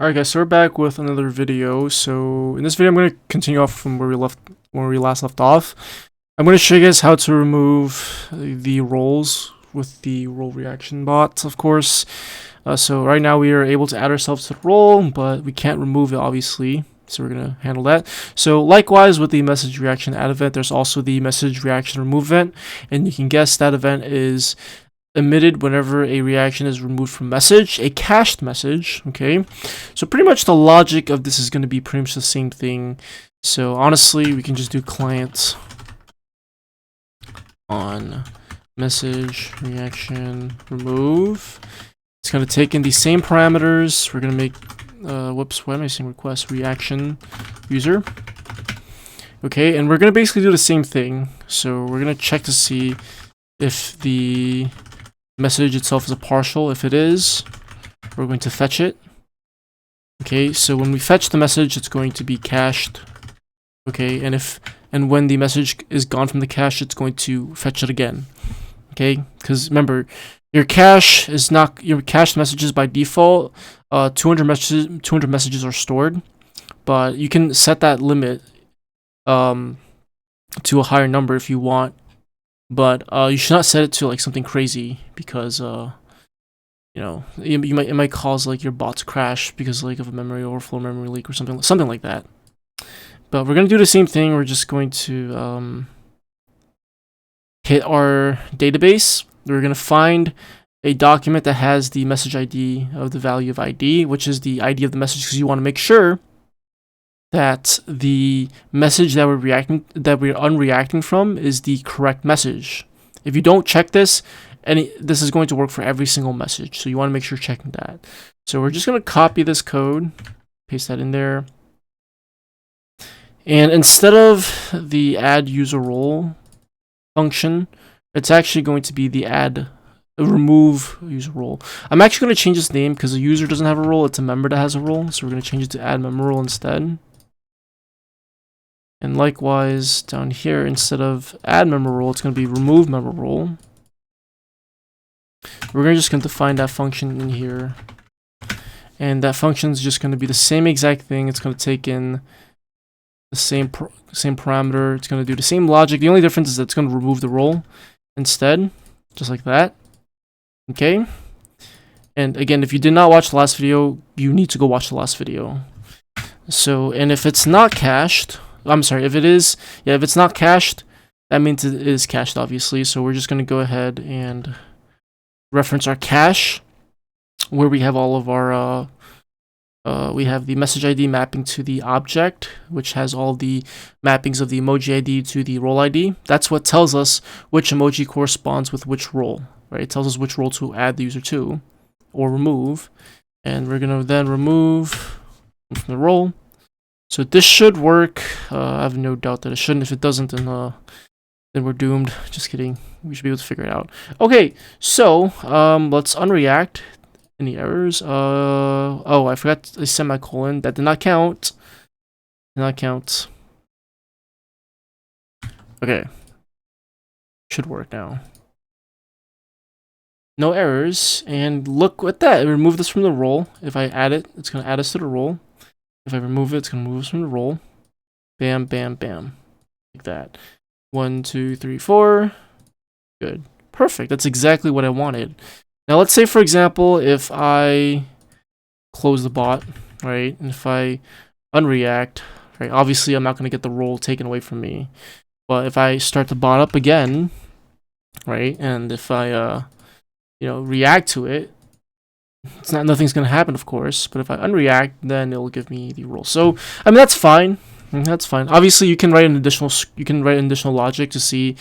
Alright guys, so we're back with another video. So in this video I'm going to continue off from where we last left off. I'm going to show you guys how to remove the roles with the role reaction bot, of course. So right now we are able to add ourselves to the role, but we can't remove it obviously. So we're going to handle that. So likewise with the message reaction add event, there's also the message reaction remove event, and you can guess that event is emitted whenever a reaction is removed from message, a cached message. Okay, so pretty much the logic of this is going to be pretty much the same thing. So honestly, we can just do client on message reaction remove. It's going to take in the same parameters. We're going to make whoops, why am I saying request reaction user? Okay, and we're going to basically do the same thing. So we're going to check to see if the message itself is a partial. If it is, we're going to fetch it. Okay, so when we fetch the message, it's going to be cached. Okay, and when the message is gone from the cache, it's going to fetch it again. Okay, because remember, your cache is not your cached messages by default. 200 messages are stored, but you can set that limit to a higher number if you want. But you should not set it to like something crazy, because you know, it might cause like your bot to crash because like of a memory overflow, memory leak, or something like that. But we're gonna do the same thing. We're just going to hit our database. We're gonna find a document that has the message ID of the value of ID, which is the ID of the message, because you want to make sure that the message that we're unreacting from is the correct message. If you don't check this, this is going to work for every single message, so you want to make sure you're checking that. So we're just going to copy this code, paste that in there, and instead of the add user role function, it's actually going to be the remove user role. I'm actually going to change this name because the user doesn't have a role, it's a member that has a role, so we're going to change it to add member role instead. And likewise, down here, instead of add member role, it's going to be remove member role. We're just going to define that function in here. And that function is just going to be the same exact thing. It's going to take in the same parameter. It's going to do the same logic. The only difference is that it's going to remove the role instead, just like that. Okay. And again, if you did not watch the last video, you need to go watch the last video. So, and if it's not cached, I'm sorry, if it's not cached, that means it is cached, obviously. So we're just going to go ahead and reference our cache, where we have all of our, we have the message ID mapping to the object, which has all the mappings of the emoji ID to the role ID. That's what tells us which emoji corresponds with which role, right? It tells us which role to add the user to, or remove. And we're going to then remove from the role. So this should work. I have no doubt that it shouldn't. If it doesn't, then we're doomed. Just kidding. We should be able to figure it out. Okay, so let's unreact. Any errors? Oh, I forgot a semicolon. That did not count. Did not count. Okay. Should work now. No errors. And look at that. Remove this from the role. If I add it, it's going to add us to the role. If I remove it, it's going to move us from the role. Bam, bam, bam. Like that. 1, 2, 3, 4. Good. Perfect. That's exactly what I wanted. Now, let's say, for example, if I close the bot, right? And if I unreact, right? Obviously, I'm not going to get the role taken away from me. But if I start the bot up again, right? And if I, react to it, nothing's going to happen, of course, but if I unreact, then it'll give me the role. So, I mean, that's fine. That's fine. Obviously, you can write an additional logic to see,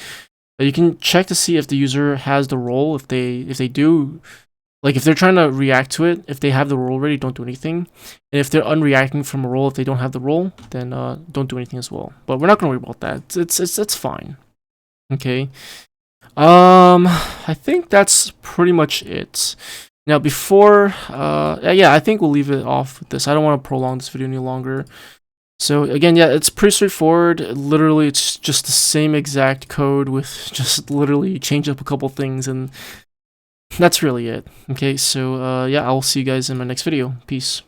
you can check to see if the user has the role. If they do, like if they're trying to react to it, if they have the role already, don't do anything. And if they're unreacting from a role, if they don't have the role, then don't do anything as well. But we're not going to worry about that. It's fine. Okay. I think that's pretty much it. Now, before, I think we'll leave it off with this. I don't want to prolong this video any longer. So, again, yeah, it's pretty straightforward. Literally, it's just the same exact code with just literally change up a couple things, and that's really it. Okay, so, yeah, I'll see you guys in my next video. Peace.